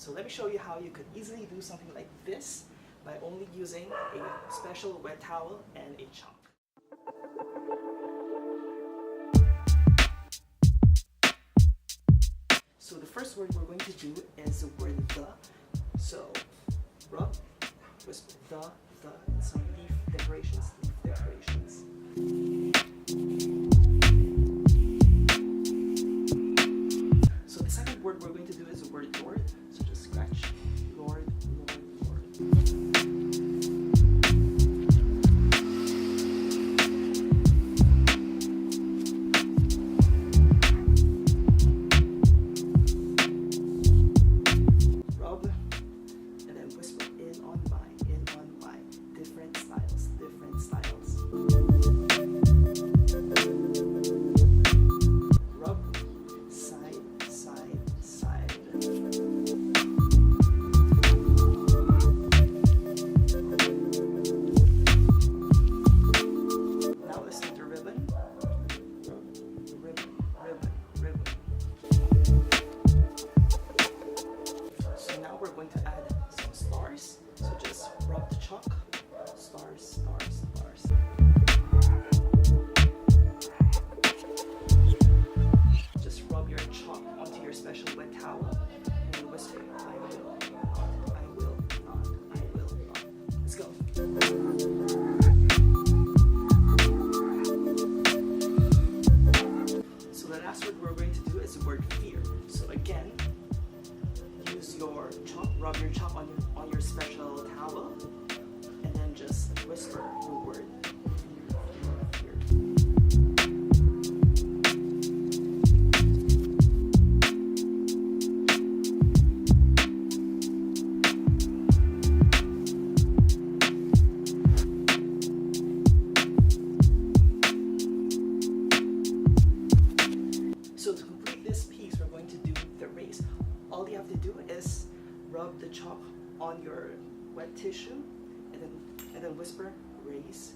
So let me show you how you could easily do something like this by only using a special wet towel and a chalk. So the first word we're going to do is the word the. So rub, whisper the, and some leaf decorations. So the second word we're going to do is the word Lord. So just scratch Lord. Rub, and then whisper in on my, different styles. Rub, side. Now let's do the ribbon. Ribbon. So now we're going to add some stars. So just rub the chalk. Stars. Just rub your chalk onto your special wet towel and then whisper, I will not. Let's go. So the last word we're going to do is the word fear. So again, use your chalk, rub your chalk on your special towel, and then just whisper the word fear. So to complete this piece, we're going to do the race. All you have to do is rub the chalk on your wet tissue and then whisper race.